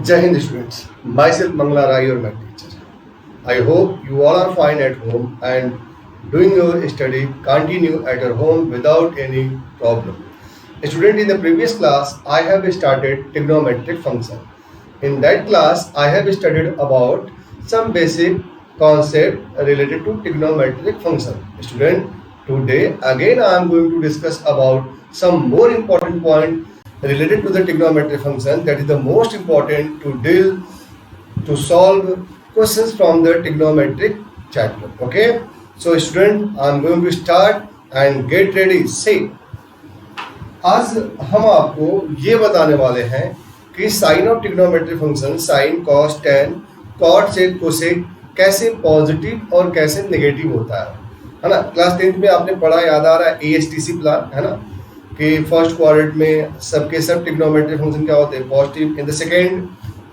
Jai Hind students, myself Mangla Rai, your math teacher. I hope you all are fine at home and doing your study continue at your home without any problem. Student, in the previous class, I have started trigonometric function. In that class, I have studied about some basic concept related to trigonometric function. Student, today again I am going to discuss about some more important point related to the trigonometric function, that is the most important to solve questions from the trigonometric chapter. Okay, so student, I am going to start and get ready. Say, आज हम आपको ये बताने वाले हैं कि sign of trigonometric function, sine, cos, tan, cot, sec, cosec कैसे positive और कैसे नेगेटिव होता है ना। क्लास 10th में आपने पढ़ा, याद आ रहा है, एएसटीसी प्लान है ना, कि फर्स्ट क्वाड्रेंट में सबके सब ट्रिग्नोमेट्रिक फंक्शन क्या होते हैं, positive. In the second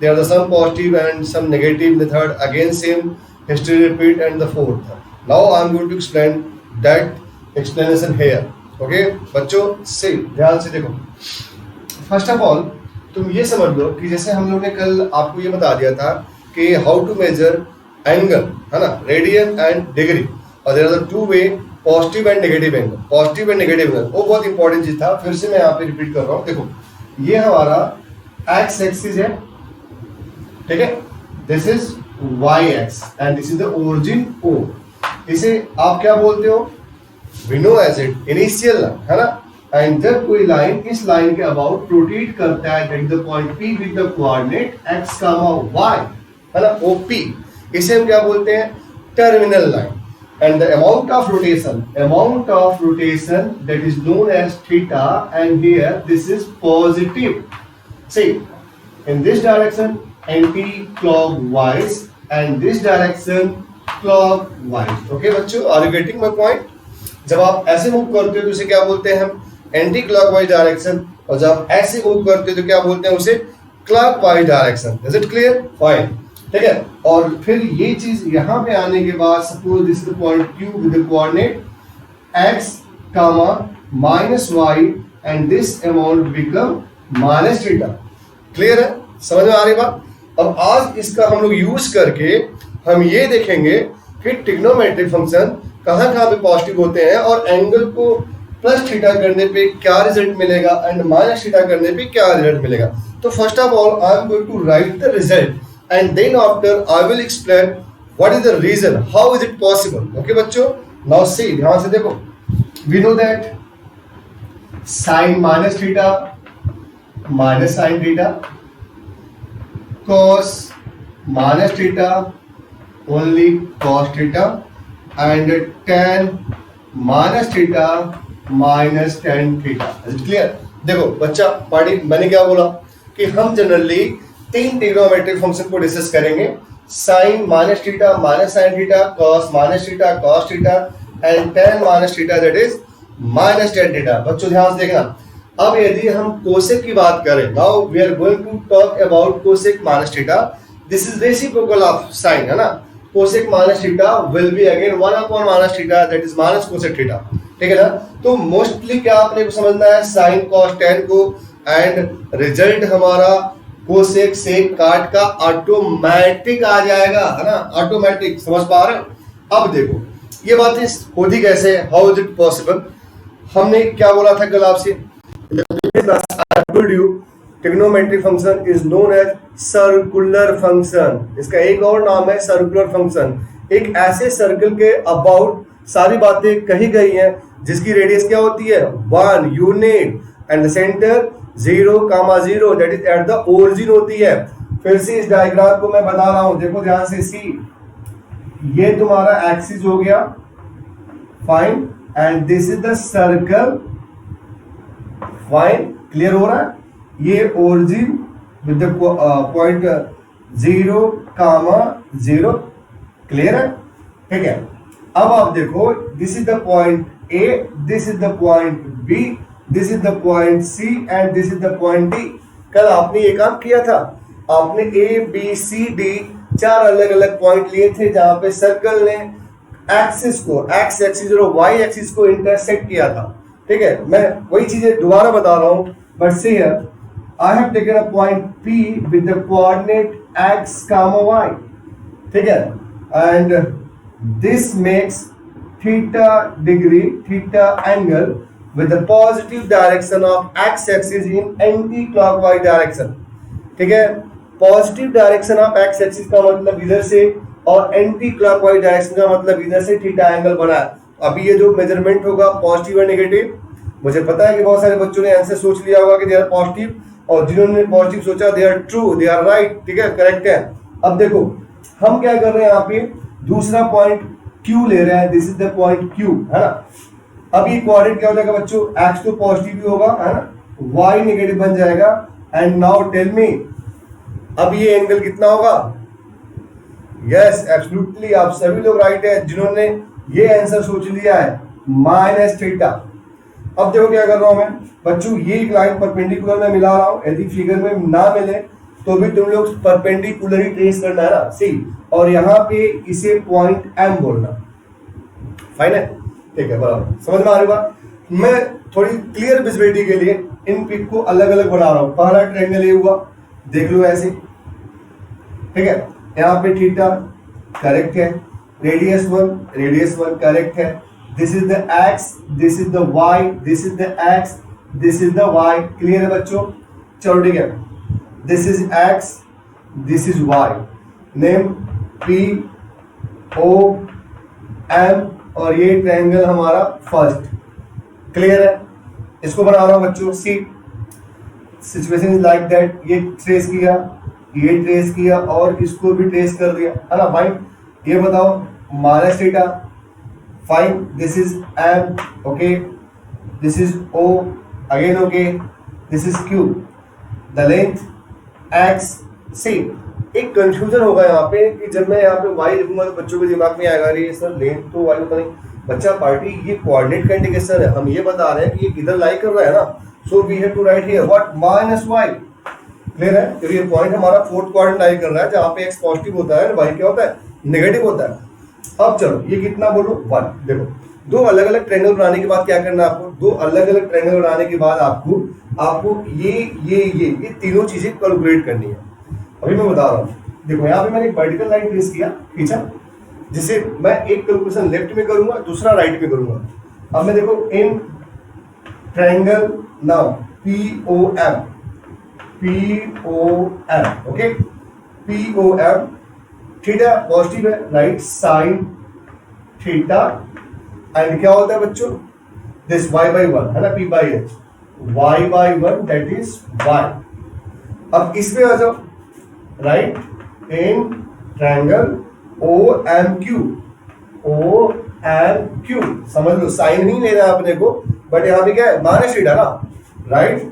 there are some positive and some negative. In the third again same history repeat and the fourth. Now I am going to explain that explanation here. Okay बच्चों, से ध्यान से देखो। First of all तुम ये समझ लो कि जैसे हम लोग ने कल आपको ये बता दिया था कि हाउ टू मेजर एंगल है ना, रेडियन एंड डिग्री, और there are two way, positive and negative angle. Positive and negative angle वो बहुत इंपॉर्टेंट चीज था, फिर से मैं यहाँ पे रिपीट कर रहा हूँ। देखो ये हमारा एक्स एक्सिस है, ठीक है, this is Y X and this is the origin O. इसे आप क्या बोलते हो, we know as it initial line है ना। एंड जब कोई लाइन इस लाइन के अबाउट रोटेट करता है that the point P with the coordinate x, y है ना, OP, इसे हम क्या बोलते हैं, terminal line. And the amount of rotation that is known as theta, and here this is positive. See in this direction anticlockwise and this direction clockwise. Okay बच्चों, are you getting my point? जब आप ऐसे move करते हो तो उसे क्या बोलते हैं हम, एंटी क्लॉकवाइज डायरेक्शन, और जब आप ऐसे मूव करते हो तो क्या बोलते हैं उसे, clockwise direction. Is it clear? Fine, ठीक है। और फिर ये चीज यहाँ पे आने के बाद suppose this is the point Q with the coordinate x, minus y, and this amount become minus theta. Clear है? समझ में आ रही बात? अब आज इसका हम लोग यूज करके हम ये देखेंगे कि ट्रिग्नोमेट्रिक फंक्शन कहाँ कहाँ पे पॉजिटिव होते हैं और एंगल को प्लस थीटा करने पे क्या रिजल्ट मिलेगा एंड माइनस थीटा करने पे क्या रिजल्ट मिलेगा। तो first of all I am going to write the result and then after I will explain what is the reason, how is it possible. Okay बच्चों, नाउ सी, ध्यान से देखो। We know that sine minus theta minus sine theta, cos minus theta only cos theta, and tan minus theta minus tan theta। Is it clear? देखो बच्चा पढ़ी, मैंने क्या बोला कि हम जनरली तीन ट्रिग्नोमेट्रिक फंक्शन को डिस्कस करेंगे, sine minus theta minus sine theta, cos minus theta cos theta, and tan minus theta that is minus tan theta. बच्चों ध्यान से देखना। अब यदि हम कोसेक की बात करें, now we are going to talk about cosec minus theta. This is reciprocal of sine है ना। Cosec minus theta will be again 1 upon minus theta that is minus cosec theta, ठीक है ना। तो मोस्टली क्या आपने को समझना है, साइन कॉस टेन को, एंड रिजल्ट हमारा कोसेक सेक काट का ऑटोमेटिक आ जाएगा है ना, ऑटोमेटिक। समझ पा रहे हो? अब देखो ये बातें होती कैसे, हाउ इज इट पॉसिबल। हमने क्या बोला था कल आपसे, trigonometric function is known as circular function. इसका एक और नाम है सर्कुलर फंक्शन। एक ऐसे सर्कल के अबाउट सारी बातें कही गई हैं जिसकी रेडियस क्या होती है, 1 unit, and the centre 0, that is at the origin होती है। फिर से इस डायग्राम को मैं बता रहा हूं, देखो ध्यान से। सी, ये तुम्हारा एक्सिस हो गया, fine, and this is the circle, fine, clear हो रहा है। ये origin with the point 0, clear है, ठीक है। अब आप देखो, this is the point A, this is the point B, this is the point C, and this is the point D। कल आपने ये काम किया था, आपने A B C D 4 अलग अलग पॉइंट लिए थे जहां पे सर्कल ने एक्सिस को, एक्स एक्सिस और वाई एक्सिस को इंटरसेक्ट किया था, ठीक है। मैं वही चीजें दोबारा बता रहा हूं, but see here I have taken a point P with the coordinate x, y, ठीक है, and this makes theta degree, theta angle with the positive direction of x axis in anti clockwise direction, ठीक है। Positive direction of x axis का मतलब इधर से और anti clockwise direction का मतलब इधर से थीटा एंगल बना है। अभी ये जो मेजरमेंट होगा पॉजिटिव और नेगेटिव, मुझे पता है कि बहुत सारे बच्चों ने आंसर सोच लिया होगा कि दे आर पॉजिटिव, और जिन्होंने पॉजिटिव सोचा they are true, they are right, ठीक है, करेक्ट है। अब देखो हम क्या कर रहे हैं, यहाँ पे दूसरा पॉइंट Q ले रहे हैं, this is the point Q, है ना। अब ये कोऑर्डिनेट क्या हो जाएगा बच्चों, x तो पॉजिटिव ही होगा, है ना, y नेगेटिव बन जाएगा, एंड नाउ टेल मी अब ये एंगल कितना होगा। यस एब्सोल्युटली, आप सभी लोग राइट है जिन्होंने ये आंसर सोच लिया है, माइनस थीटा। अब देखो क्या कर रहा हूं मैं बच्चों, ये एक लाइन परपेंडिकुलर में मिला रहा हूं, यदि फिगर में ना मिले तो भी तुम लोग परपेंडिकुलर ही ट्रेस करना है ना, सी, और यहाँ पे इसे पॉइंट M बोलना, फाइन है, ठीक है, बराबर, समझ में आ रही बात। मैं थोड़ी क्लियर विजिबिलिटी के लिए इन पिक को अलग अलग बना रहा हूं। पहला ट्रायंगल ये हुआ, देख लो ऐसे, ठीक है, यहाँ पे थीटा करेक्ट है, रेडियस 1 करेक्ट है, this is the x, this is the y, this is the x, this is the y, clear है बच्चों। चलो ठीक है, this is x, this is y, name P O M, और ये triangle हमारा फर्स्ट, क्लियर है। इसको बना रहा हूं बच्चों, सी सिचुएशन इज लाइक दैट, ये ट्रेस किया, ये ट्रेस किया और इसको भी ट्रेस कर दिया, है ना, फाइन। ये बताओ minus theta, fine, this is M, okay, this is O, again okay, this is Q, the length X, सी। एक कंफ्यूजन होगा यहाँ पे कि जब मैं यहाँ पे y लिखूंगा तो बच्चों के दिमाग में आएगा अरे सर लेंथ तो y होता नहीं, बच्चा पार्टी ये कोऑर्डिनेट का इंडिकेशन है, हम ये बता रहे हैं कि ये किधर लाई कर रहा है ना, so we have to write here what, -y, clear है, क्योंकि ये पॉइंट हमारा फोर्थ क्वाड्रेंट लाई कर रहा है जहाँ पे x पॉजिटिव होता है, y क्या होता है, नेगेटिव होता है। अब चलो ये कितना बोलो 1, देखो दो अलग अलग ट्रायंगल बनाने के बाद क्या करना है आपको, दो अलग अलग ट्रायंगल बनाने के बाद आपको ये तीनों चीजें कैलकुलेट करनी है। अभी मैं बता रहा हूँ, देखो यहाँ पे मैंने एक वर्टिकल लाइन ट्रेस किया, खींचा, जिसे मैं एक कैलकुलेशन लेफ्ट में करूंगा, दूसरा राइट में करूंगा। अब मैं देखो in triangle now POM, okay, POM, theta positive है, राइट, साइन थीटा, एंड क्या होता है बच्चों, दिस y/1 है ना, P/H, y/1 that is y। अब इसमें आ जाओ, राइट, इन ट्रायंगल OMQ, समझ लो, साइन नहीं लेना अपने को, बट यहाँ पे क्या है, माइनस थीटा ना, right,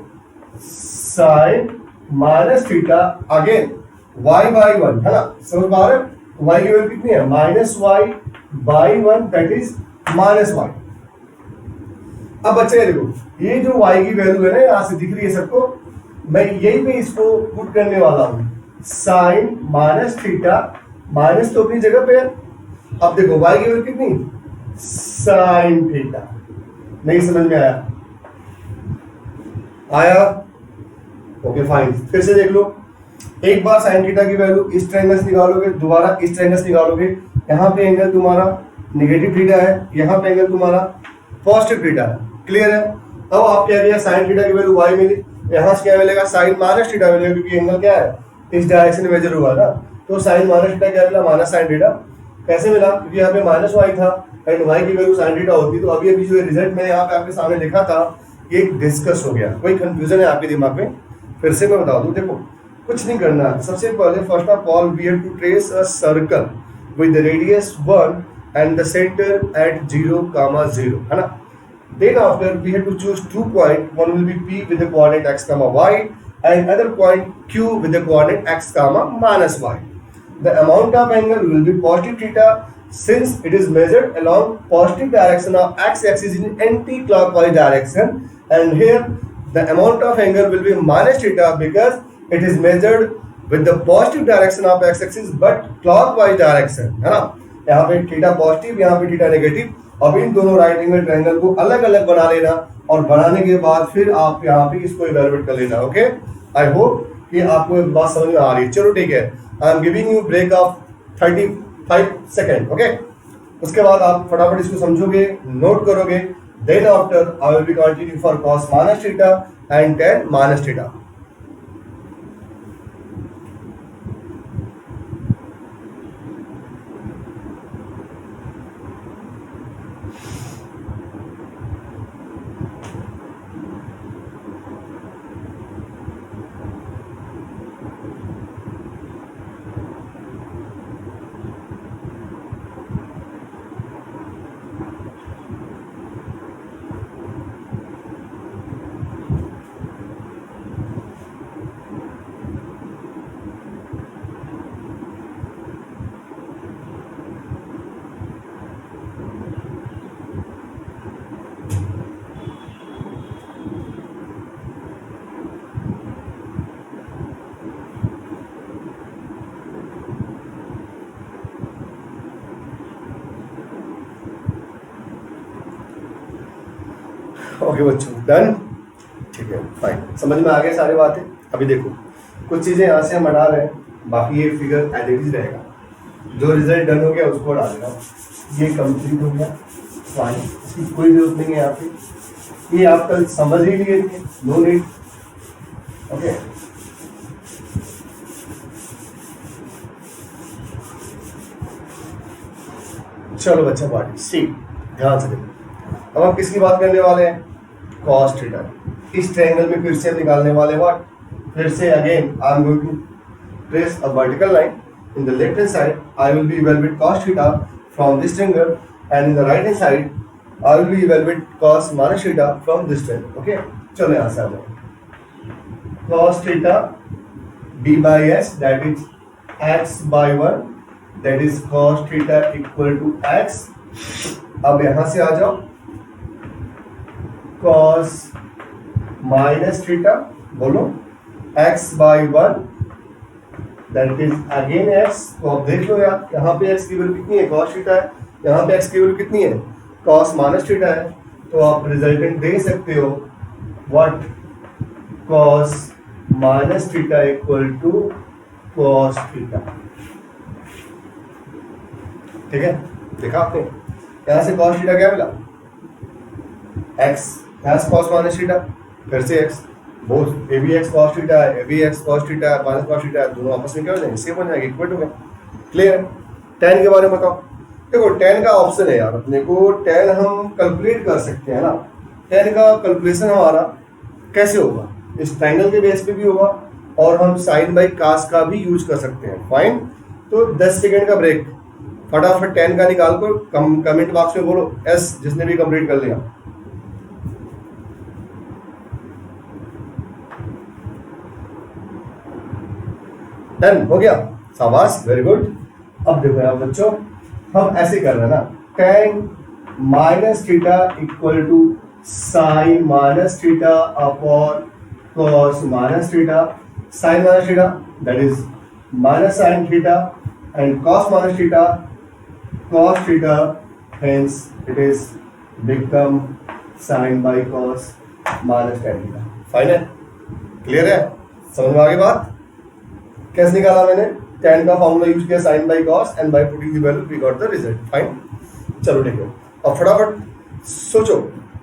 sine minus theta, again y/1 है ना, समझ पा रहे हो, y की वैल्यू कितनी है, -y/1 दैट इज -y। अब बच्चे देखो ये जो y की वैल्यू है ना, यहाँ से दिख रही है सबको, मैं यही पे इसको पुट करने वाला हूं, साइन माइनस थीटा, माइनस तो अपनी जगह पे है। अब देखो y की वैल्यू कितनी, साइन थीटा, नहीं समझ में आया, ओके फाइन, फिर से देख लो, एक बार साइन थीटा की वैल्यू इस ट्रायंगल से निकालोगे, दोबारा इस ट्रायंगल से निकालोगे, यहाँ पे एंगल तुम्हारा नेगेटिव थीटा है, यहाँ पे एंगल तुम्हारा पॉजिटिव थीटा है, क्लियर है। अब आप क्या किया, साइन थीटा की वैल्यू y मिली, यहाँ से क्या मिलेगा, साइन माइनस थीटा मिलेगा, क्योंकि एंगल क्या है, इस डायरेक्शन में मेजर हुआ ना, तो साइन माइनस थीटा क्या मिला, माइनस साइन थीटा। कैसे मिला, क्योंकि यहाँ पे -y था एंड y की वैल्यू साइन थीटा होती, तो अभी जो रिजल्ट मैंने यहाँ पे आपके सामने लिखा था ये डिस्कस हो गया। कोई कंफ्यूजन है आपके दिमाग में, फिर से मैं बता दूं, देखो कुछ नहीं करना है, सबसे पहले first of all we have to trace a circle with the radius 1 and the centre at 0,0, है ना। Then after we have to choose 2 points, one will be P with the coordinate x, y, and other point Q with the coordinate x, -y. The amount of angle will be positive theta since it is measured along positive direction of x-axis in anti-clockwise direction, and here the amount of angle will be minus theta because it is measured with the positive direction of x-axis but clockwise direction, है ना। यहाँ पे theta positive, यहाँ पे theta negative, अब इन दोनों right angle triangle को अलग अलग बना लेना और बनाने के बाद फिर आप यहाँ पे इसको इवेलुएट कर लेना। ओके, आई होप कि आपको एक बात समझ में आ रही है। चलो ठीक है, I am giving you break of 35 second. Okay, उसके बाद आप फटाफट इसको समझोगे, नोट करोगे। Then after I will be continue for cos minus theta and tan minus theta. Okay बच्चों, डन। ठीक है, फाइन, समझ में आ गया सारी बातें। अभी देखो कुछ चीजें यहाँ से हम हटा रहे हैं, बाकी ये फिगर एज इट इज रहेगा। जो रिजल्ट डन हो गया उसको हटा देगा। ये कंप्लीट हो गया, फाइन, इसकी कोई जरूरत नहीं है यहाँ पे। ये आप कल समझ ही लिए थे, नो नीड। ओके, चलो बच्चा पार्टी सी, ध्यान से देखो। अब हम किसकी बात करने वाले हैं? cos theta. इस ट्रायंगल में फिर से हम निकालने वाले व्हाट? फिर से again I am going to trace a vertical line in the left hand side. I will be evaluate cos theta from this triangle and in the right hand side I will be evaluate cos minus theta from this triangle. Okay, चलो यहाँ से आ जाओ। cos theta b by s that is x by 1 that is cos theta equal to x। अब यहां से आ जाओ, cos माइनस थीटा, बोलो x by 1 that is again x। तो अब देख लो यार, यहाँ पे x की वैल्यू कितनी है? cos थीटा है। यहाँ पे x की वैल्यू कितनी है? cos माइनस थीटा है। तो आप रिजल्टेंट दे सकते हो what? cos minus theta equal to cos theta. ठीक है, देखा आपने? यहां से cos थीटा क्या मिला? x, यहां से cos माइनस थीटा, फिर से x, both A B X cos theta है, A B X cos theta है, माइनस cos थीटा है, दोनों आपस में क्या हो जाएंगे? सेम हो जाएंगे, इक्वल हो गए। क्लियर? tan के बारे में बताओ। देखो tan का ऑप्शन है यार, अपने को tan हम कैलकुलेट कर सकते हैं ना। tan का कैलकुलेशन हमारा कैसे होगा? इस ट्रायंगल के बेस पे भी होगा और हम साइन बाई कास का भी यूज कर सकते हैं। फाइन, तो 10 सेकेंड का ब्रेक, फटाफट tan का निकाल कर कमेंट बॉक्स में बोलो S, जिसने भी कंप्लीट कर लिया। डन हो गया, शाबाश, वेरी गुड। अब देखो यार बच्चों, हम ऐसे कर रहे हैं ना, tan minus theta equal to sine minus theta upon cos minus theta. Sine minus theta that is minus sine theta and cos minus theta cos theta, hence it is become sin by cos minus tan theta. Fine है, clear है, समझ में आ गई बात? कैसे निकाला मैंने? tan का फॉर्मूला यूज किया, sin by cos and by putting the value we got the result. Fine, चलो ठीक है। अब फटाफट सोचो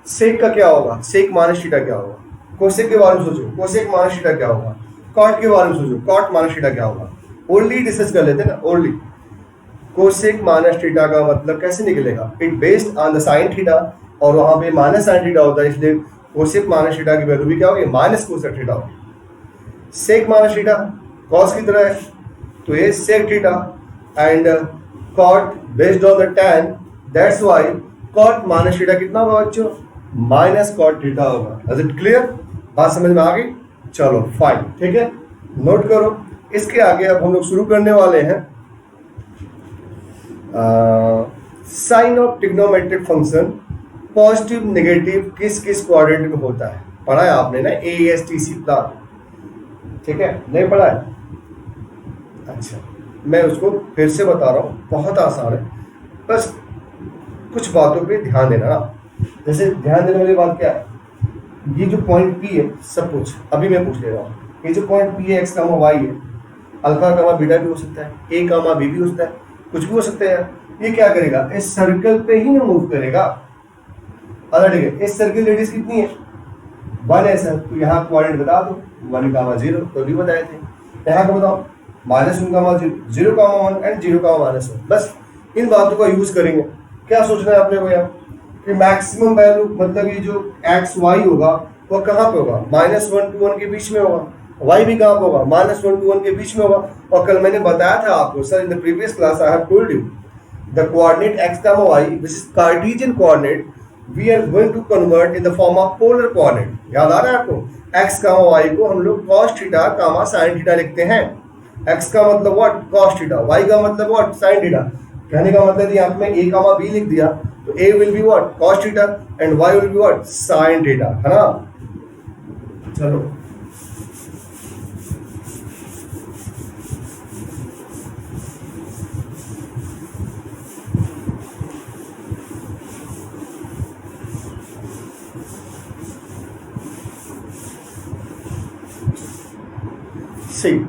सेक का क्या होगा, सेक माइनस थीटा क्या होगा, कोसेक के बारे में सोचो, कोसेक माइनस थीटा क्या होगा, कॉट के बारे में सोचो, कॉट माइनस थीटा क्या होगा। ओनली डिस्कस कर लेते हैं ना, ओनली कोसेक माइनस थीटा का मतलब कैसे निकलेगा? It based on the sign theta और वहां पे माइनस साइन थीटा होता है, इसलिए कोसेक माइनस थीटा की वैल्यू भी क्या होगी? माइनस कोसेक थीटा होगी। सेक माइनस थीटा कॉस की तरह है, तो ये sec theta and cot based on the tan, that's why cot minus theta कितना होगा बच्चों? माइनस कॉट थीटा होगा। Is it clear? बात समझ में आ गई? चलो फाइन, ठीक है, नोट करो। इसके आगे अब हम लोग शुरू करने वाले हैं sign of trigonometric function, positive negative किस किस क्वाड्रेंट में होता है। पढ़ा है आपने ना ASTC प्लान? ठीक है, नहीं पढ़ा है? अच्छा, मैं उसको फिर से बता रहा हूँ, बहुत आसान है, बस कुछ बातों पे ध्यान देना। जैसे ध्यान देने वाली बात क्या है, ये जो पॉइंट पी है, सब कुछ अभी मैं पूछ ले रहा हूँ, ये जो पॉइंट पी है एक्स कामा वाई है, अल्फा कामा बीटा भी हो सकता है, ए कामा बी भी हो सकता है, कुछ भी हो सकता है यार। ये क्या करेगा, इस सर्कल पे ही ना मूव करेगा। अच्छा ठीक है, इस सर्कल रेडियस कितनी है, 1 है सर, तो यहाँ कोऑर्डिनेट बता दो, 1 कामा 0, तो भी बताए थे। यहाँ का बताओ, -1 कामा 0, 0 कामा 1 एंड 0 कामा -1। बस इन बातों का यूज करेंगे। क्या सोचना है आपने को यार, कि मैक्सिमम वैल्यू मतलब ये जो एक्स वाई होगा वो कहाँ पे होगा, -1 to 1 के बीच में होगा। वाई भी कहाँ पे होगा, -1 to 1 के बीच में होगा। और कल मैंने बताया था आपको sir, in the previous class I have told you the coordinate x, y which is Cartesian coordinate we are going to convert in the form of polar coordinate. याद आ रहा है आपको, x, y को हम लोग cos थीटा, sin थीटा लिखते हैं। x का मतलब व्हाट, cos थीटा, y का मतलब व्हाट, sin थीटा। कहने का मतलब यहाँ पे a कामा b लिख दिया, तो a will be what, cos theta and y will be what, sin theta, है ना। चलो सही,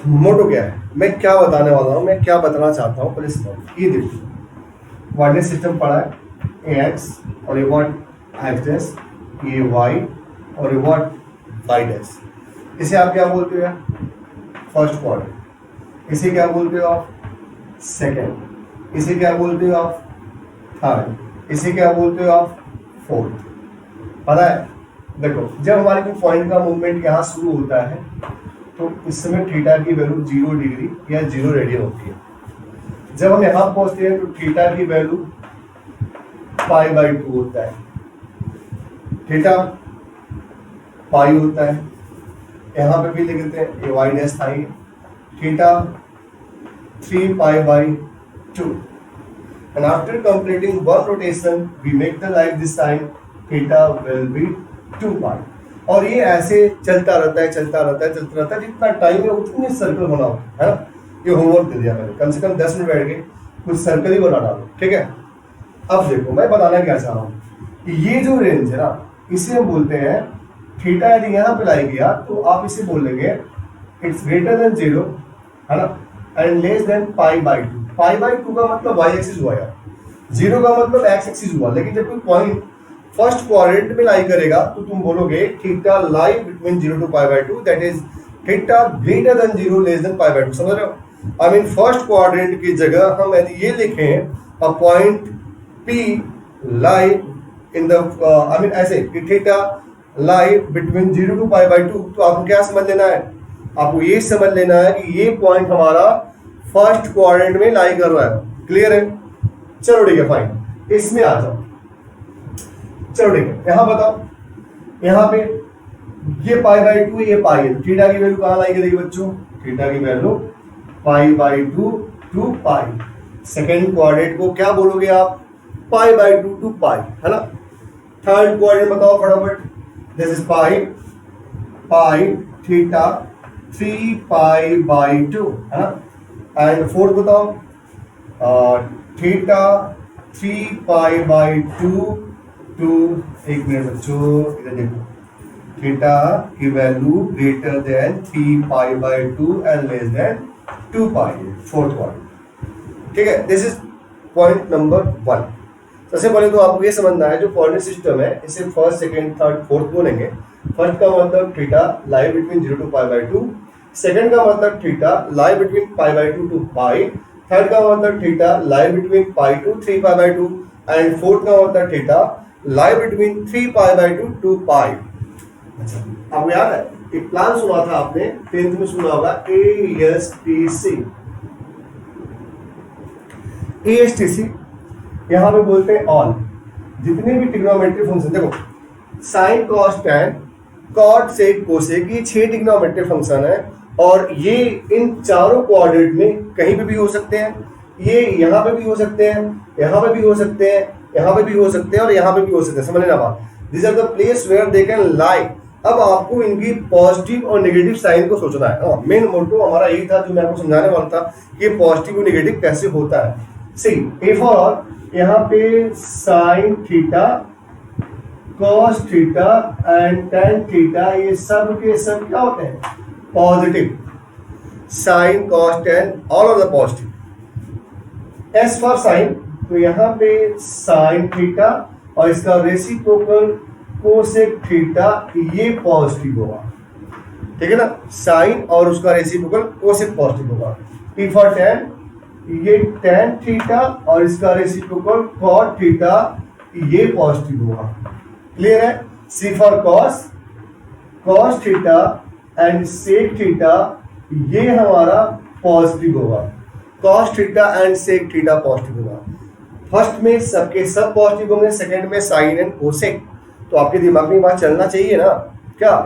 मोटो क्या है, मैं क्या बताने वाला हूँ, मैं क्या बताना चाहता हूँ, पुलिस ये देखो, कोऑर्डिनेट सिस्टम पढ़ा है, ए एक्स और ये व्हाट एक्स डैश, ये वाई और ये व्हाट वाई डैश। इसे आप क्या बोलते हो यार, फर्स्ट क्वाड्रेंट। इसे क्या बोलते हो आप, सेकंड। इसे क्या बोलते हो आप, थर्ड। इसे क्या बोलते हो आप, फोर्थ। पता है, देखो जब हमारे कोई पॉइंट का मूवमेंट यहाँ शुरू होता है तो इस समय थीटा की वैल्यू 0 डिग्री या 0 रेडियन होती है। जब हम यहाँ पहुंचते हैं तो थीटा की वैल्यू π/2 होता है, थीटा पाई होता है। यहाँ पे भी लिख देते हैं, ये वाई डैश था, theta 3π/2 and after completing one rotation we make the like this sign, theta will be 2π। और ये ऐसे चलता रहता है, चलता रहता है, चलता रहता है, जितना टाइम है उतनी सर्कल बनाओ, है ना। ये होमवर्क दे दिया मैंने, कम से कम 10 मिनट बैठ के कुछ सर्कल ही बना डालो, ठीक है। अब देखो मैं बताना क्या चाह रहा हूँ, ये जो रेंज है ना, इसे हम बोलते हैं थीटा। यदि यहाँ पे लाई गया तो आप इसे बोलेंगे इट्स ग्रेटर देन 0, है ना, एंड लेस देन π/2। π/2 का मतलब y एक्सिस हुआ यार, 0 का मतलब x एक्सिस हुआ। लेकिन जब कोई पॉइंट फर्स्ट क्वाड्रेंट में लाई करेगा तो तुम बोलोगे theta lie between 0 to π/2, that is theta greater than 0 less than π/2। समझ रहे हो, आई मीन फर्स्ट क्वाड्रेंट की जगह हम यदि ये लिखें a point P lie in the I mean ऐसे कि थीटा लाई बिटवीन 0 to π/2, तो आपको क्या समझ लेना है, आपको ये समझ लेना है कि ये पॉइंट हमारा फर्स्ट क्वाड्रेंट में लाई कर रहा है। क्लियर है, चलो ठीक है फाइन, इसमें आ जाओ। चलो ठीक है, यहाँ बताओ, यहाँ पे ये π/2 ये पाई है, थीटा की वैल्यू कहाँ लाई करेगी बच्चों, थीटा की value π/2 to pi. Second quadrant को क्या बोलोगे आप, π/2 to पाई, है ना। थर्ड क्वाड्रेंट बताओ फटाफट, दिस इज पाई थीटा 3π/2, है ना। एंड फोर्थ बताओ, थीटा 3π/2 टू, एक मिनट बच्चों इधर देखो, थीटा की value greater than 3π/2 and less than 2π, fourth quadrant, ठीक है। This is point number 1। सबसे पहले तो आपको ये समझना है, जो कोऑर्डिनेट सिस्टम है इसे फर्स्ट, सेकंड, थर्ड, फोर्थ बोलेंगे। फर्स्ट का मतलब theta lie between 0 to π/2, second का मतलब theta lie between π/2 to pi, third का मतलब theta lie between pi to 3π/2 and fourth का मतलब theta lie between 3π/2 to pi. अच्छा, आपको याद है एक प्लान सुना था आपने 10th में, सुना होगा ASTC। ASTC यहाँ पे बोलते हैं ऑल जितने भी ट्रिग्नोमेट्री फंक्शन, देखो sine cos tan cot sec cosec, ये 6 ट्रिग्नोमेट्री फंक्शन है और ये इन चारों कोऑर्डिनेट में कहीं पे भी हो सकते हैं। ये यहाँ पे भी हो सकते हैं, यहाँ पे भी हो सकते हैं, यहाँ पे भी हो सकते हैं और यहाँ पे भी हो सकते हैं। समझ लेना बात, this are the place where they can lie. अब आपको इनकी पॉजिटिव और नेगेटिव साइन को सोचना है। मेन मोटो हमारा यही था जो मैं आपको समझाने वाला था कि पॉजिटिव और नेगेटिव कैसे होता है। सी ए फॉर ऑल, यहाँ पे sine theta, cos theta and tan theta, ये सब के सब क्या होते हैं? Positive. Sine cos tan all of the positive. S for sine, तो यहाँ पे साइन थीटा और इसका रेसिप्रोकल कोसेक थीटा, ये पॉजिटिव होगा, ठीक है ना। साइन और उसका रेसिप्रोकल कोसेक पॉजिटिव होगा। टी फॉर टेन, ये टेन थीटा और इसका रेसिप्रोकल कॉट थीटा, ये पॉजिटिव होगा। क्लियर है? C for cos, cos theta and sec theta, ये हमारा पॉजिटिव होगा। Cos theta and sec theta positive होगा। फर्स्ट में सबके सब पॉजिटिव होंगे, सेकंड में साइन एंड कोसेक। तो आपके दिमाग में बात चलना चाहिए ना क्या,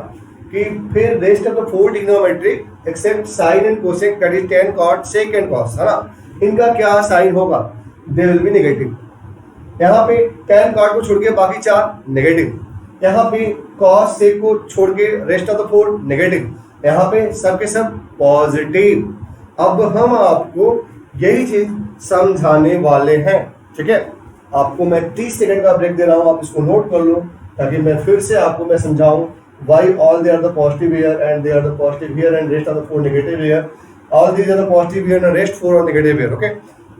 कि फिर rest of the four trigonometry except sine and cosec, that is tan cot sec and cos, है ना, इनका क्या साइन होगा? They will be negative. यहाँ पे टेन कॉट को छोड़ के बाकी चार नेगेटिव, यहाँ पे कॉस सेक को छोड़ के rest of the four negative, यहाँ पे सबके सब पॉजिटिव। अब हम आपको यही चीज समझाने वाले हैं, ठीक है। आपको मैं 30 सेकंड का ब्रेक दे रहा हूँ, आप इसको नोट कर लो, ताकि मैं फिर से आपको मैं समझाऊं why all they are the positive here and they are the positive here and rest are the 4 negative here, all these are the positive here and rest 4 are negative here, okay।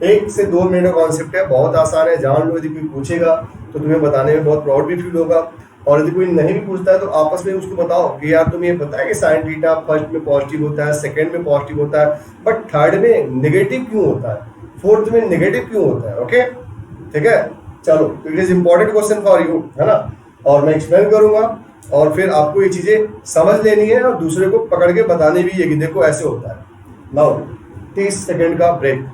1 से 2 minute का concept है, बहुत आसान है, जान लो। यदि कोई पूछेगा तो तुम्हें बताने में बहुत प्राउड भी फील होगा, और यदि कोई नहीं भी पूछता है तो आपस में उसको बताओ कि यार तुम्हें पता है कि साइन थीटा फर्स्ट में पॉजिटिव होता है, सेकंड में पॉजिटिव होता है, बट थर्ड में नेगेटिव क्यों होता है, फोर्थ में नेगेटिव क्यों होता है, ओके, ठीक है। चलो, it is important question for you, है ना, और मैं एक्सप्लेन करूंगा, और फिर आपको ये चीजें समझ लेनी है और दूसरे को पकड़ के बतानी भी है कि देखो ऐसे होता है। नाउ 30 सेकंड का break.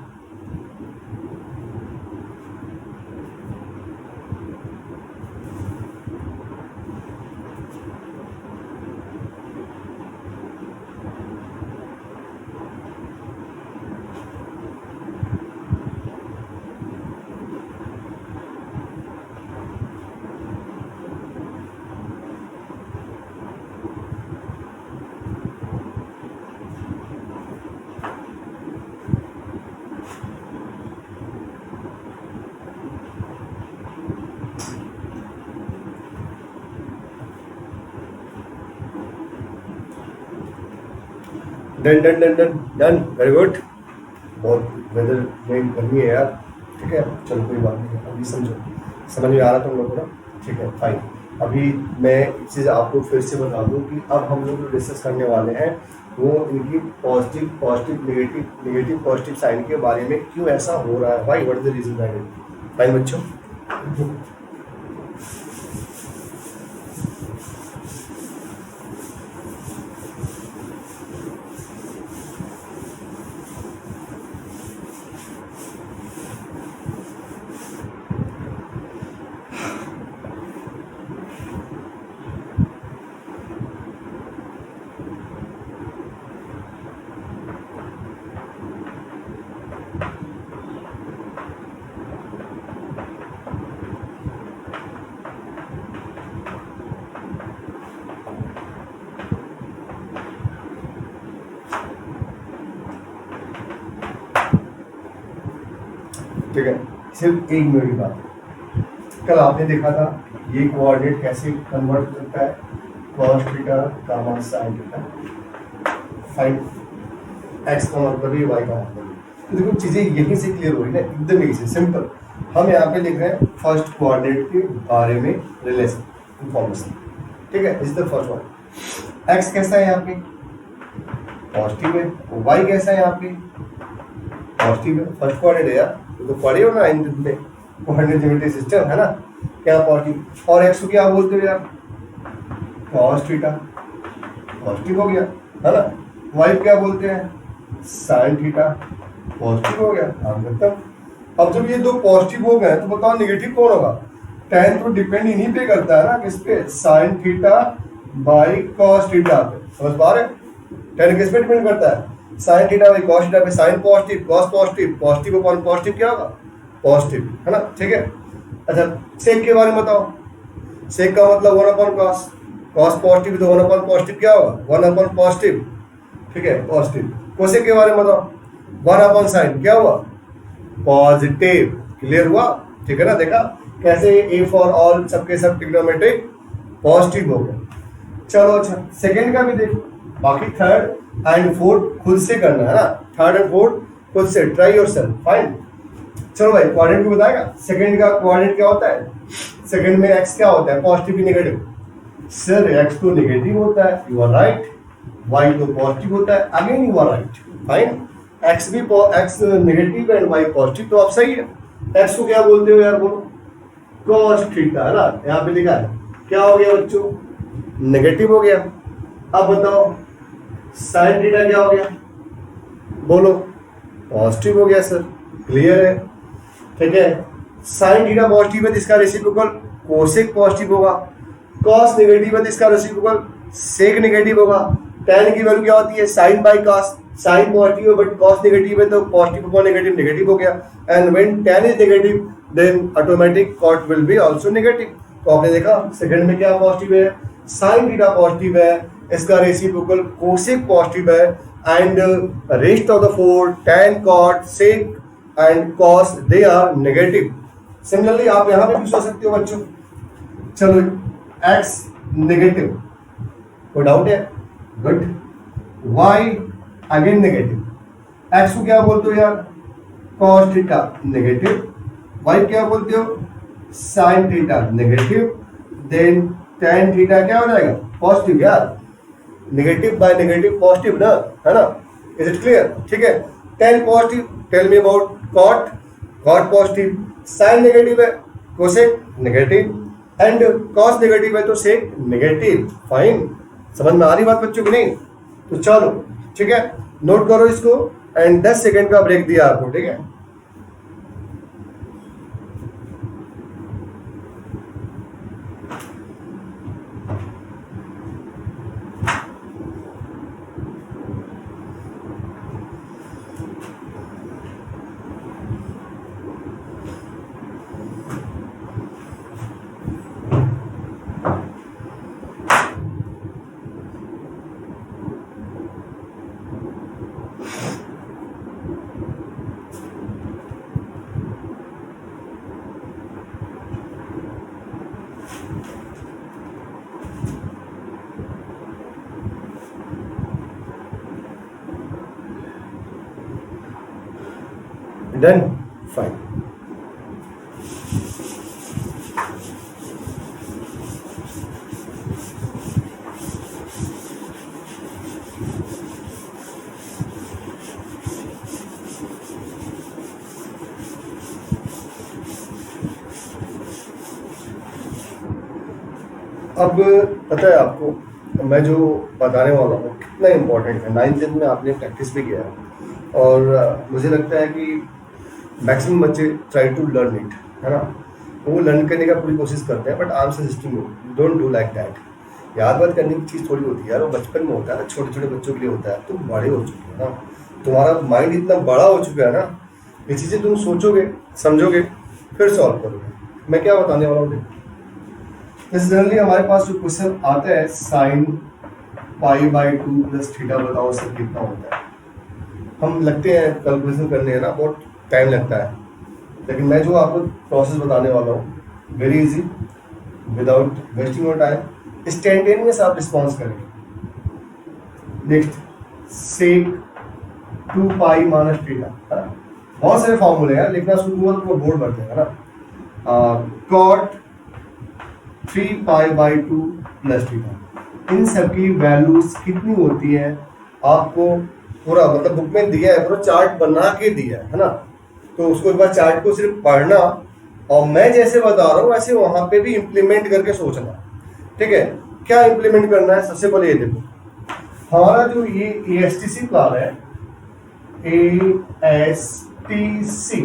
Done done done done done, very good. बहुत वेदर में गर्मी है यार, ठीक है, चलो कोई बात नहीं, अभी समझ में आ रहा था हम लोग को ना, ठीक है, फाइन। अभी मैं एक चीज़ आपको फिर से बता दूं कि अब हम लोग जो डिस्कस करने वाले हैं वो इनकी positive positive negative negative positive sign के बारे में, क्यों ऐसा हो रहा है, why, what is the reason behind it. Fine बच्चों, ठीक है, सिर्फ 1 मिनट की बात है। कल आपने देखा था ये कोऑर्डिनेट कैसे कन्वर्ट करता है, cos theta gamma sin theta, fine, x का मतलब ये y का मतलब। तो देखो चीजें यहीं से क्लियर हो रही ना, एकदम इजी सिंपल। हम यहाँ पे लिख रहे हैं फर्स्ट कोऑर्डिनेट के बारे में रिलेशन इंफॉर्मेशन, ठीक है, is the first one. x कैसा है यहाँ पे, पॉजिटिव है, y कैसा है यहाँ पे, पॉजिटिव है, फर्स्ट कोऑर्डिनेट है यार, तो पढ़े हो ना इन कोऑर्डिनेट ज्योमेट्री सिस्टम, है ना, क्या पॉजिटिव। और x को क्या बोलते हो यार, cos थीटा, पॉजिटिव हो गया, है ना। y क्या बोलते हैं, sin थीटा, पॉजिटिव हो गया, काम खत्म। अब जब ये दो पॉजिटिव हो गए तो बताओ नेगेटिव कौन होगा। tan तो डिपेंड इन्हीं पे करता है ना, किस पे, sin theta by cos theta पे, समझ पा रहे। tan किस पे डिपेंड करता है, sin theta by cos theta पे। sin positive, cos positive, positive upon positive क्या होगा, पॉजिटिव, है ना, ठीक है। अच्छा, सेक के बारे में बताओ। सेक का मतलब 1 अपॉन cos, cos पॉजिटिव तो 1 अपॉन पॉजिटिव क्या होगा, 1 अपॉन पॉजिटिव, ठीक है, पॉजिटिव। कोसेक के बारे में बताओ, 1 अपॉन साइन क्या हुआ, पॉजिटिव, क्लियर हुआ। ठीक है ना, देखा कैसे ए फॉर ऑल सबके सब ट्रिग्नोमेट्रिक पॉजिटिव हो गए। चलो अच्छा सेकंड का भी देखो, बाकी थर्ड एंड फोर्थ खुद से करना है ना, थर्ड एंड फोर्थ खुद से, ट्राई योरसेल्फ, फाइन। चलो भाई क्वाड्रेंट को बताएगा, सेकंड का क्वाड्रेंट क्या होता है, सेकंड में एक्स क्या होता है, पॉजिटिव की नेगेटिव, सर एक्स तो नेगेटिव होता है, यू आर राइट, वाई तो पॉजिटिव होता है, again you are right, fine. X भी X negative and Y positive, तो आप सही है। एक्स को क्या बोलते हो यार, बोलो cos थीटा है ना, यहाँ पे लिखा है, क्या हो गया बच्चों, नेगेटिव हो गया। अब बताओ साइन थीटा क्या हो गया, बोलो पॉजिटिव हो गया सर, क्लियर है, ठीक है। साइन थीटा पॉजिटिव है तो इसका रेसिप्रोकल कोसेक पॉजिटिव होगा, कॉस नेगेटिव है तो इसका रेसिप्रोकल सेक नेगेटिव होगा। tan की वैल्यू क्या होती है, sine by cos, sine positive है बट कॉस नेगेटिव है तो पॉजिटिव अपॉन नेगेटिव नेगेटिव हो गया, and when tan is negative then automatic cot will be also negative. तो आपने देखा सेकंड में क्या पॉजिटिव है, साइन थीटा पॉजिटिव है, इसका रेसिप्रोकल कोसेक पॉजिटिव है, and rest of the four tan cot sec and cos they are negative. Similarly आप यहां पे भी सोच सकते हो बच्चों। चलो x नेगेटिव, कोई डाउट है, good. y again negative, x को क्या बोलते हो यार, cos थीटा नेगेटिव, y क्या बोलते हो, sin theta negative, then tan theta क्या हो जाएगा, पॉजिटिव यार, नेगेटिव बाय नेगेटिव पॉजिटिव ना, है ना, इज इट क्लियर, ठीक है। tan positive, tell me about cot, cot positive, sin negative है, cosec negative, and cos negative है तो sec नेगेटिव, फाइन। समझ में आ रही बात बच्चों की नहीं, तो चलो ठीक है, नोट करो इसको, एंड 10 सेकंड का ब्रेक दिया आपको, ठीक है। Done? Fine. अब पता है आपको मैं जो बताने वाला हूँ कितना इम्पोर्टेंट है, 9th में आपने प्रैक्टिस भी किया है, और मुझे लगता है कि मैक्सिमम बच्चे ट्राई टू लर्न इट, है ना, वो लर्न करने का पूरी कोशिश करते हैं, but I am suggesting you don't do like that. याद बात करने की चीज़ थोड़ी होती है यार, वो बचपन में होता है ना, छोटे छोटे बच्चों के लिए होता है, तुम बड़े हो चुके हो ना, तुम्हारा माइंड इतना बड़ा हो चुका है ना, ये चीज़ें तुम सोचोगे समझोगे फिर सॉल्व करोगे। मैं क्या बताने वाला हूँ, जनरली हमारे पास जो क्वेश्चन आता है sign pi by 2 plus theta बताओ सर कितना होता है, हम लगते हैं कैलकुलेशन करने, है ना, बहुत टाइम लगता है, लेकिन मैं जो आपको प्रोसेस बताने वाला हूँ very easy, without wasting your time, instantaneous आप रिस्पॉन्स करेंगे। नेक्स्ट सेक 2 पाई माइनस थीटा, है ना, बहुत सारे फॉर्मूले हैं, लिखना शुरू हुआ तो बोर्ड भर देगा ना, cot 3 pi by 2 plus theta, इन सब की वैल्यूज कितनी होती है आपको पूरा मतलब बुक में दिया है, पूरा चार्ट बना के दिया है ना, तो उसको एक बार चार्ट को सिर्फ पढ़ना और मैं जैसे बता रहा हूँ वैसे वहां पे भी इम्प्लीमेंट करके सोचना, ठीक है। क्या इम्प्लीमेंट करना है, सबसे पहले ये देखो, हमारा जो ये ASTC प्लान है, ASTC,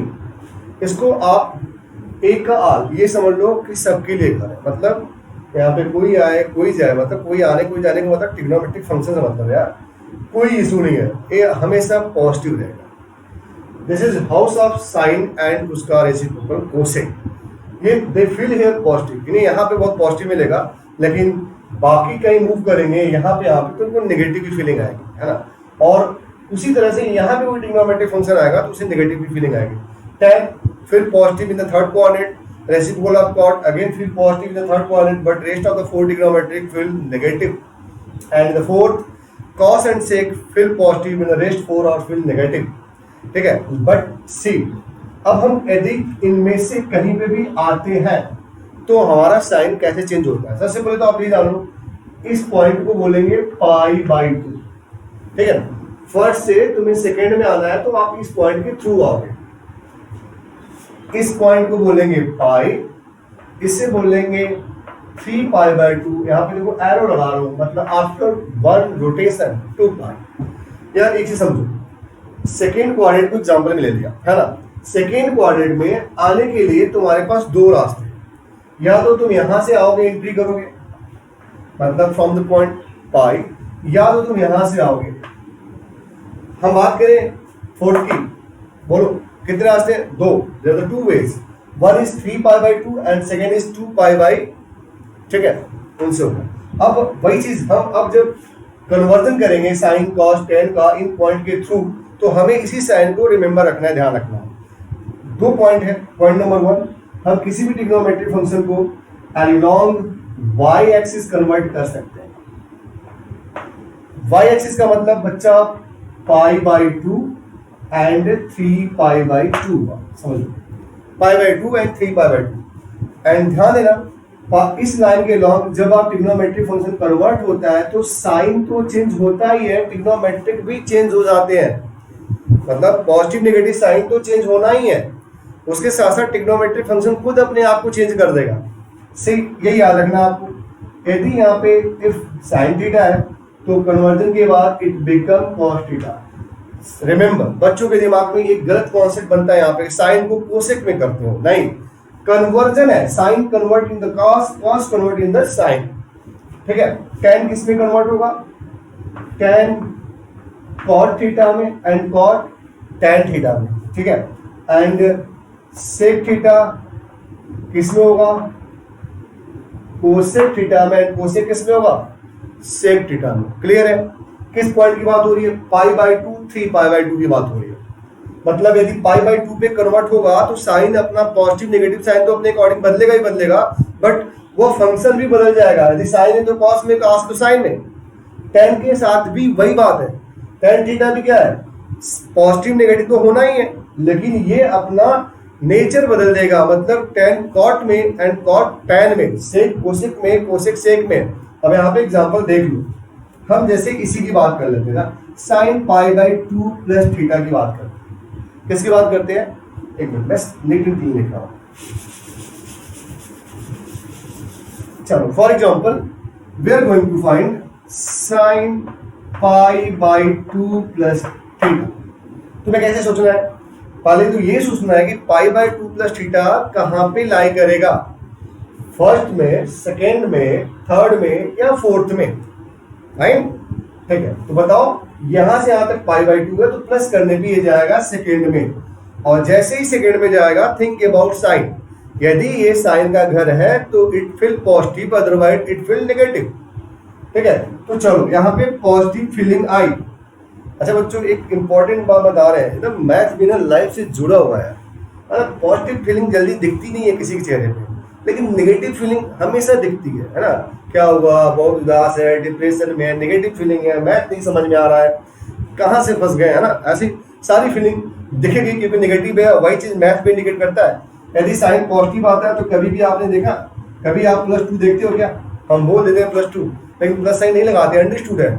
इसको आप एक का आल ये समझ लो कि सबके लिए घर है, मतलब यहाँ पे कोई आए कोई जाए, मतलब कोई आने कोई जाने का मतलब ट्रिग्नोमेट्रिक फंक्शन का मतलब यार कोई इशू नहीं है, ये हमेशा पॉजिटिव रहेगा। This is house of sine and उसका रेसिप्रोकल कोसेक, ये दे फील हियर पॉजिटिव, यानी यहाँ पे बहुत पॉजिटिव मिलेगा, लेकिन बाकी कहीं मूव करेंगे यहाँ पे तो उनको नेगेटिव की फीलिंग आएगी, है ना, और उसी तरह से यहाँ पे कोई ट्रिग्नोमेट्रिक फंक्शन आएगा तो उसे नेगेटिव की फीलिंग आएगी। tan फिर positive in the third coordinate, reciprocal of cot again फिर positive in the third coordinate, but rest of the four trigonometric fill negative, and the fourth cos and sec fill positive in the rest four और fill negative, ठीक है। But सी अब हम यदि इनमें से कहीं पे भी आते हैं तो हमारा साइन कैसे चेंज होता है। सबसे पहले तो आप ये जानो, इस पॉइंट को बोलेंगे पाई बाई 2, ठीक है। फर्स्ट से तुम्हें सेकेंड में आना है तो आप इस पॉइंट के थ्रू आओगे। इस पॉइंट को बोलेंगे पाई, इससे बोलेंगे 3 पाई बाई 2। यहाँ पे देखो एरो लगा रहा हूं, मतलब आफ्टर वन रोटेशन 2 पाई। यार एक चीज समझो, सेकेंड क्वाड्रेंट को एग्जांपल में ले लिया है ना। सेकेंड क्वाड्रेंट में आने के लिए तुम्हारे पास दो रास्ते, या तो तुम यहां से आओगे एंट्री करोगे, मतलब फ्रॉम द पॉइंट पाई, या तो तुम यहां से आओगे। हम बात करें फोर्थ की, बोलो कितने रास्ते? दो। There are 2 ways, one is 3 pi by 2 and second is 2 pi by, ठीक है, उनसे होगा। अब वही चीज हम अब जब कन्वर्जन करेंगे साइन कॉस टेन का इन पॉइंट के थ्रू, तो हमें इसी साइन को रिमेंबर रखना है, ध्यान रखना है। 2 पॉइंट है। पॉइंट नंबर 1, हम किसी भी ट्रिग्नोमेट्रिक फंक्शन को अलोंग वाई एक्सिस कन्वर्ट कर सकते हैं। वाई एक्सिस का मतलब बच्चा पाई बाई 2 एंड 3 पाई बाई 2, समझो, पाई by 2 and 3 pi by 2। And ध्यान देना, इस लाइन के लॉन्ग जब आप ट्रिग्नोमेट्रिक फंक्शन कन्वर्ट होता है तो साइन तो चेंज होता ही है, ट्रिग्नोमेट्रिक भी चेंज हो जाते हैं, मतलब पॉजिटिव नेगेटिव साइन तो चेंज होना ही है, उसके साथ साथ ट्रिग्नोमेट्रिक फंक्शन खुद अपने आप को चेंज कर देगा। सही, यही याद रखना आपको। यदि यहाँ पे इफ साइन थीटा है तो कन्वर्जन के बाद it become cos theta. Remember, बच्चों के दिमाग में एक गलत कॉन्सेप्ट बनता है, यहाँ पे साइन को कोसेक में करते हो, नहीं, कन्वर्जन है, sine convert in the cos, cos convert in the sine, ठीक है। टैन किस में कन्वर्ट होगा? टैन कॉट थीटा में एंड कॉट टैन थीटा में, ठीक है। एंड सेक थीटा किस में होगा? कोसेक थीटा में। एंड कोसेक किस में होगा? सेक थीटा में। क्लियर है? किस पॉइंट की बात हो रही है? पाई बाई 2 3 पाई बाई 2 की बात हो रही है। मतलब यदि पाई बाई 2 पे कन्वर्ट होगा तो साइन अपना पॉजिटिव नेगेटिव साइन तो अपने अकॉर्डिंग बदलेगा ही बदलेगा, बट वो फंक्शन भी बदल जाएगा। यदि साइन है तो कॉस में, कॉस तो साइन में। टेन के साथ भी वही बात है, टेन थीटा भी क्या है? पॉजिटिव नेगेटिव तो होना ही है, लेकिन ये अपना नेचर बदल देगा, मतलब टेन कॉट में एंड कॉट टेन में, सेक कोसेक में, कोसेक सेक में। अब यहाँ पे एग्जांपल देख लो, हम जैसे इसी की बात कर लेते हैं ना, sign pi by 2 plus theta की बात करते हैं। किसकी बात करते हैं? एक मिनट, मैं नीट एंड क्लीन लिख रहा हूं। चलो, for example we are going to find sine pi by 2 plus theta. तुम्हें कैसे सोचना है? पहले तो ये सोचना है कि पाई बाई 2 प्लस थीटा कहां पे लाई करेगा, फर्स्ट में, सेकेंड में, थर्ड में या फोर्थ में, राइट? ठीक है, तो बताओ, यहां से यहां तक पाई बाई 2 है तो प्लस करने पे ये जाएगा सेकेंड में, और जैसे ही सेकेंड में जाएगा थिंक अबाउट साइन। यदि ये साइन का घर है तो it feel positive, otherwise it feel negative, ठीक है। तो चलो यहाँ पे पॉजिटिव फीलिंग आई। अच्छा बच्चों, एक इंपॉर्टेंट बात बता रहे हैं, एकदम मैथ भी ना लाइफ से जुड़ा हुआ है। मतलब पॉजिटिव फीलिंग जल्दी दिखती नहीं है किसी के चेहरे पे, लेकिन नेगेटिव फीलिंग हमेशा दिखती है ना। क्या हुआ, बहुत उदास है, डिप्रेशन में है, नेगेटिव फीलिंग है, मैथ नहीं समझ में आ रहा है, कहाँ से फंस गए, है ना। ऐसी सारी फीलिंग दिखेगी क्योंकि नेगेटिव है, वही चीज मैथ पे इंडिकेट करता है। यदि साइन पॉजिटिव आता है तो कभी भी आपने देखा, कभी आप +2 देखते हो क्या? हम बोल देते हैं +2, लेकिन प्लस साइन नहीं लगाते, अंडरस्टूड है,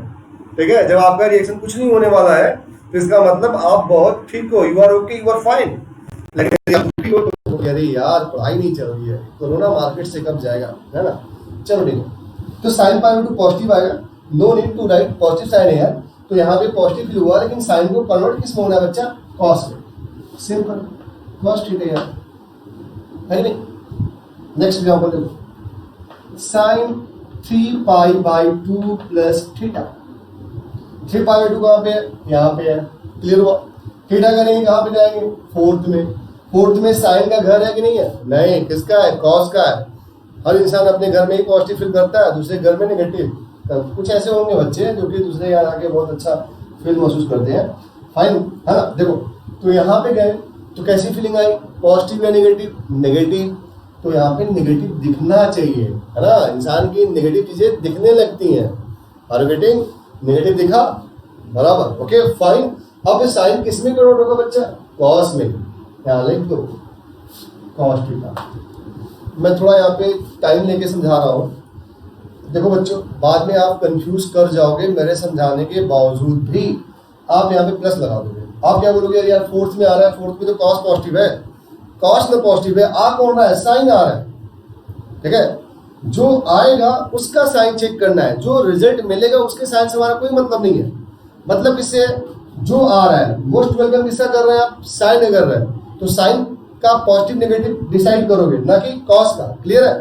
ठीक है। जब आपका रिएक्शन कुछ नहीं होने वाला है तो इसका मतलब आप बहुत ठीक हो, you are okay, you are fine. लेकिन आप दुखी हो तो अरे यार पढ़ाई नहीं चल रही है, कोरोना मार्केट से कब जाएगा, है ना। चलो ठीक है, तो साइन पाई बाई 2 पॉजिटिव आएगा, no need to write positive sign है यार, तो यहाँ पे पॉजिटिव फील हुआ, लेकिन साइन को कन्वर्ट किस में होना है बच्चा? कॉस में। सिंपल, कॉस ठीक है यार, है नहीं। नेक्स्ट एग्जांपल देखो, sine 3 pi by 2 plus theta. 3 pi by 2 कहाँ पे है? यहाँ पे है, क्लियर हुआ। थीटा करेंगे कहाँ पे जाएंगे? फोर्थ में। फोर्थ में साइन का घर है कि नहीं है? नहीं, किसका है? कॉस का है। हर इंसान अपने घर में ही पॉजिटिव फील करता है, दूसरे घर में नेगेटिव। कुछ ऐसे होंगे बच्चे जो कि दूसरे यहाँ आके बहुत अच्छा फील महसूस करते हैं, फाइन, है ना। देखो, तो यहाँ पे गए तो कैसी फीलिंग आई? पॉजिटिव या नेगेटिव? नेगेटिव। तो यहाँ पे नेगेटिव दिखना चाहिए, है ना, इंसान की नेगेटिव चीजें दिखने लगती हैं। Are you getting? नेगेटिव दिखा, बराबर, ओके फाइन। अब साइन किस में कन्वर्ट होगा बच्चा? कॉस में। यहाँ लिख दो कॉस थीटा। मैं थोड़ा यहाँ पे टाइम लेके समझा रहा हूँ, देखो बच्चों, बाद में आप कंफ्यूज कर जाओगे मेरे समझाने के बावजूद भी। आप यहाँ पे प्लस लगा दोगे, आप क्या बोलोगे, यार फोर्थ में आ रहा है, फोर्थ में तो कॉस पॉजिटिव है, कॉस में पॉजिटिव है, आ कौन रहा है? साइन आ रहा है, ठीक है। जो आएगा उसका साइन चेक करना है, जो रिजल्ट मिलेगा उसके साइन से हमारा कोई मतलब नहीं है। मतलब किससे? जो आ रहा है। मोस्ट वेलकम किसका कर रहे हैं आप? साइन कर रहे हैं, तो साइन का पॉजिटिव नेगेटिव डिसाइड करोगे, ना कि कॉस का। क्लियर है?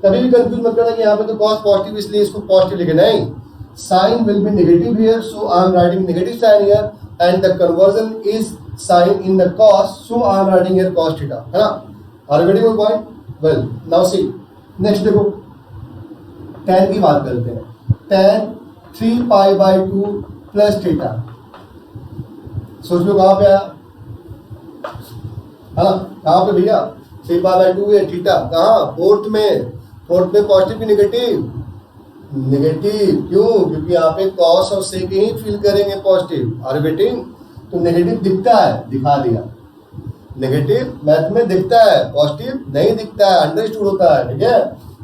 कभी भी कंफ्यूज मत करना कि यहाँ पे तो कॉस पॉजिटिव इसलिए इसको पॉजिटिव लिखे, नहीं। Sine will be negative here, so I am writing negative sign here, and the conversion is sine in the cos, so I am writing here cos theta, है ना। Are you getting my point? Well, now see next देखो, tan की बात करते हैं। tan 3π/2 plus theta, सोच लो कहाँ पे आया, है ना, कहाँ पे भैया? 3π/2 है, थीटा कहाँ? फोर्थ में। फोर्थ में पॉजिटिव की नेगेटिव? नेगेटिव। क्यों? क्योंकि यहाँ पे कॉस और सेक ही फील करेंगे पॉजिटिव। Are you getting? तो नेगेटिव दिखता है, दिखा दिया। नेगेटिव मैथ में दिखता है, पॉजिटिव नहीं दिखता है, अंडरस्टूड होता है, ठीक है।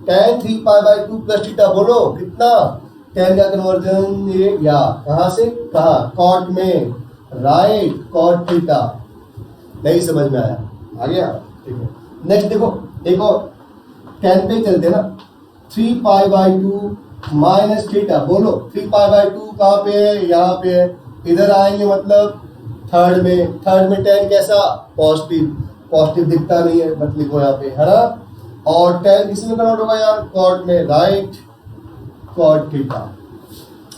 tan 3π/2 प्लस थीटा, बोलो कितना? tan का कन्वर्जन ये या कहाँ से कहाँ? कॉट में, राइट, कॉट थीटा। नहीं समझ में आया? आ गया, ठीक है। नेक्स्ट देखो, एक और tan पे चलते ना, 3π/2 माइनस थीटा, बोलो 3π/2 कहाँ पे है? यहाँ पे है। इधर आएंगे मतलब थर्ड में। थर्ड में tan कैसा? पॉजिटिव। पॉजिटिव दिखता नहीं है, मत लिखो यहाँ पे, है ना। और tan किस में कन्वर्ट होगा यार? कॉट में, राइट, कॉट थीटा।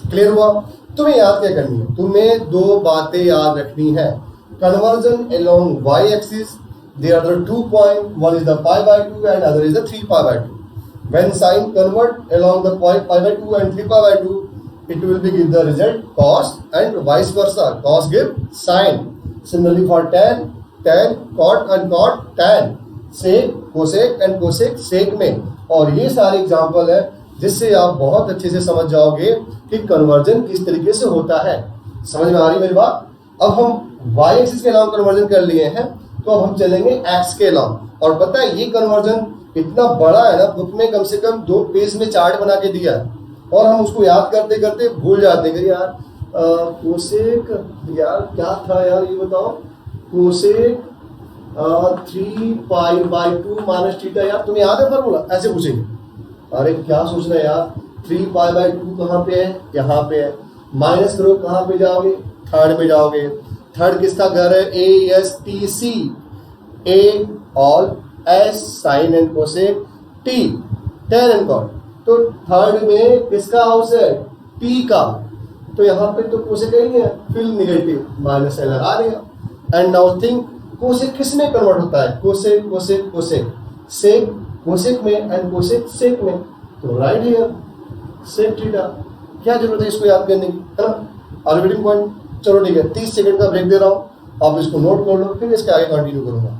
क्लियर हुआ? तुम्हें याद क्या करनी है? तुम्हें दो बातें याद रखनी है। Conversion along y axis, there are the 2 points, one is the π/2 and other is the 3π/2. When sine convert along the π/2 and 3π/2, it will be give the result cos, and vice versa, cos give sine. Similarly for tan, tan, cot and cot, tan, sec, cosec and cosec, sec में। और ये सारे example है जिससे आप बहुत अच्छे से समझ जाओगे कि कन्वर्जन किस तरीके से होता है। समझ में आ रही मेरी बात? अब हम y एक्सिस के अलावा कन्वर्जन कर लिए हैं, तो अब हम चलेंगे x के अलावा। और पता है ये कन्वर्जन इतना बड़ा है ना, बुक में कम से कम 2 पेज में चार्ट बना के दिया है, और हम उसको याद करते करते भूल जाते हैं कि यार कोसेक, यार क्या था यार ये बताओ, कोसेक 3π/2 माइनस थीटा, यार तुम्हें याद है फॉर्मूला? ऐसे पूछेंगे, अरे क्या सोच रहे हैं यार, 3π/2 कहाँ पे है? यहाँ पे है। माइनस करो, कहाँ पे जाओगे? थर्ड में जाओगे। थर्ड किसका घर है? ASTC, A all, S sine and cosec, T tan and cot. तो थर्ड में किसका हाउस है? T का। तो यहाँ पे तो कोसेक ही नहीं है, फिर नेगेटिव, माइनस है लगा देगा। एंड नाउ थिंक, कोसेक किस में कन्वर्ट होता है? Cosec, cosec, cosec, sec cosec में एंड कोसेक सेक में। तो राइट हियर सेक थीटा। क्या जरूरत है इसको याद करने की, है ना। Are getting point? चलो ठीक है, 30 सेकंड का ब्रेक दे रहा हूँ, आप इसको नोट कर लो, फिर इसके आगे कंटिन्यू करूंगा।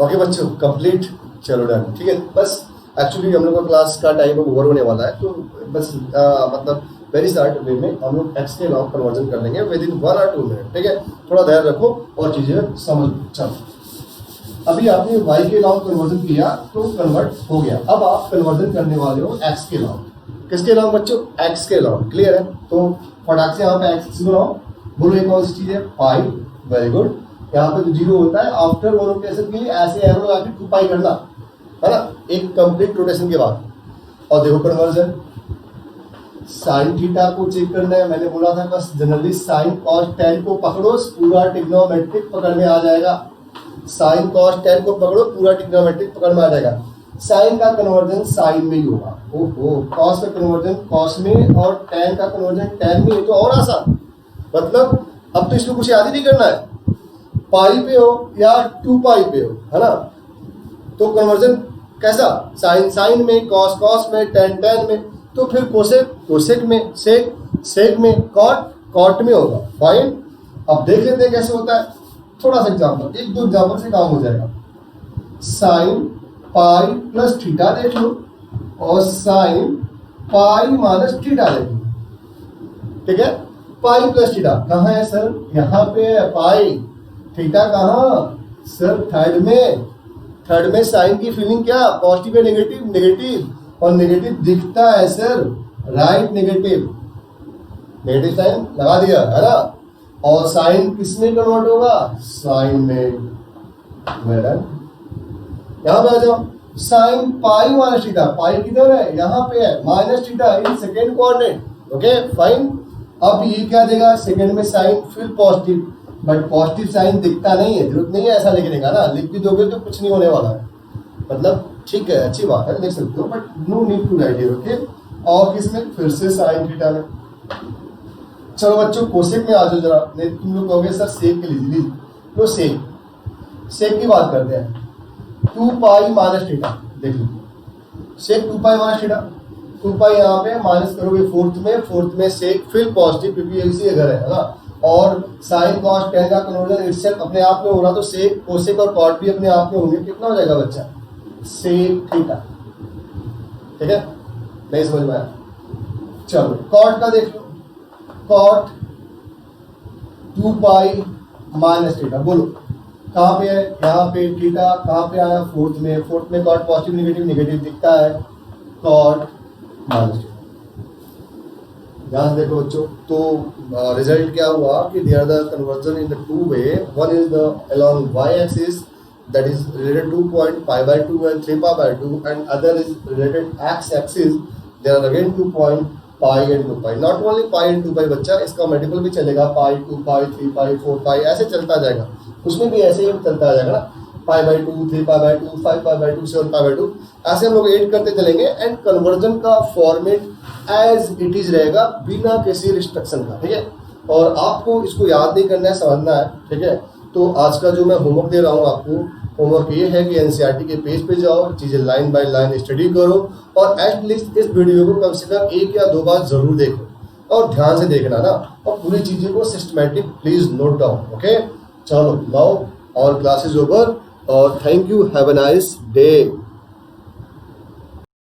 ओके बच्चों, कंप्लीट, चलो डन, ठीक है। बस एक्चुअली हम लोग का क्लास का टाइम ओवर होने वाला है, तो बस मतलब वेरी स्टार्ट वे में हम लोग एक्स के अलावा कन्वर्जन कर लेंगे विद इन 1 और 2 मिनट, ठीक है। थोड़ा ध्यान रखो और चीज़ें समझ। चलो, अभी आपने वाई के अलावा कन्वर्जन किया तो कन्वर्ट हो गया। अब आप कन्वर्जन करने वाले हो एक्स के अलावा। किसके अलावा बच्चों? एक्स के अलावा। क्लियर है? तो फटाक से यहाँ पे एक्स बनाओ, बोलो ये कौन सी चीज़ है? पाई। Very good. यहाँ पे तो 0 होता है, आफ्टर वन रोटेशन के लिए ऐसे एरो लगा के 2 पाई करना, है ना, एक कंप्लीट रोटेशन के बाद। और देखो कन्वर्जन, साइन थीटा को चेक करना है। मैंने बोला था बस जनरली साइन कॉस tan को पकड़ो, पूरा ट्रिग्नोमेट्रिक पकड़ में आ जाएगा। साइन कॉस tan को पकड़ो, पूरा ट्रिग्नोमेट्रिक पकड़ में आ जाएगा। साइन का कन्वर्जन साइन में ही होगा। ओहो, कॉस का कन्वर्जन कॉस में और टैन का कन्वर्जन टैन में, तो और आसान। मतलब अब तो इसमें कुछ याद ही नहीं करना है, पाई पे हो या 2 पाई पे हो, है ना। तो कन्वर्जन कैसा, साइन साइन में, कॉस कॉस में, टैन टैन में, तो फिर कोसेक कोसेक में, सेक सेक में, कॉट कॉट में होगा। फाइन। अब देख लेते हैं कैसे होता है, थोड़ा सा एग्जाम्पल, 1-2 एग्जाम्पल से काम हो जाएगा। साइन पाई प्लस थीटा देख लो और साइन पाई माइनस थीटा देख लो, ठीक है। पाई प्लस थीटा कहाँ है सर, यहाँ पे है पाई, थीटा कहाँ सर, थर्ड में साइन की फीलिंग क्या, पॉजिटिव है नेगेटिव, नेगेटिव, और नेगेटिव दिखता है sir, right negative, negative sign लगा दिया, है ना। और साइन किस में कन्वर्ट होगा, साइन में। मैडम यहाँ पे आ जाओ, साइन पाई माइनस थीटा, पाई किधर है, यहाँ पे है, minus theta in second coordinate. Okay fine. अब ये क्या देगा, सेकेंड में साइन फिर पॉजिटिव, बट पॉजिटिव साइन दिखता नहीं है, जरूरत नहीं है ऐसा लिखने का ना, लिख भी दोगे तो कुछ नहीं होने वाला है, मतलब ठीक है, अच्छी बात है, लिख सकते हो, but no need to write here. Okay. और किसमें, फिर से साइन थीटा में। चलो बच्चों कोसेक में आ जाओ जरा, नहीं तुम लोग कहोगे सर सेक के लीजिए, लो सेक की बात करते हैं। 2 पाई माइनस थीटा देख लो, सेक 2 पाई माइनस थीटा, 2 पाई यहाँ पे माइनस करोगे फोर्थ में सेक फिर पॉजिटिव, क्योंकि इसी घर है ना। और साइन कॉस टैन का कन्वर्जन इससे अपने आप में हो रहा, तो सेक कोसेक और कॉट भी अपने आप में होंगे, कितना हो जाएगा बच्चा, सेक थीटा, ठीक है। नहीं समझ में आया, चलो कॉट का देख लो, कॉट 2 पाई माइनस थीटा, बोलो कहाँ पे है, यहाँ पे, थीटा कहाँ पे आया, फोर्थ में कॉट पॉजिटिव नेगेटिव, नेगेटिव दिखता है, कॉट माइनस थीटा। ध्यान देखो बच्चों, तो रिजल्ट क्या हुआ कि they are the conversion in the 2 way, one is the along y axis that is related to point pi/2 and 3 pi/2, and other is related x axis, there are again 2 point pi and 2 pi, not only pi and 2 pi बच्चा, इसका multiple भी चलेगा, पाई 2 पाई 3 पाई 4 पाई ऐसे चलता जाएगा, उसमें भी ऐसे ही चलता जाएगा ना, pi/2 3 pi/2 5 pi/2 7 pi/2, ऐसे हम लोग ऐड करते चलेंगे, एंड कन्वर्जन का फॉर्मेट एज इट इज रहेगा बिना किसी रिस्ट्रिक्शन का, ठीक है। और आपको इसको याद नहीं करना है, समझना है, ठीक है। तो आज का जो मैं होमवर्क दे रहा हूँ आपको, होमवर्क ये है कि एनसीईआरटी के पेज पे जाओ, चीज़ें लाइन बाय लाइन स्टडी करो, और एटलीस्ट इस वीडियो को कम से कम 1 या 2 बार जरूर देखो, और ध्यान से देखना ना, और पूरी चीज़ें को systematic please note down. Okay, चलो नाउ और क्लासेज ओवर, और thank you, have a nice day.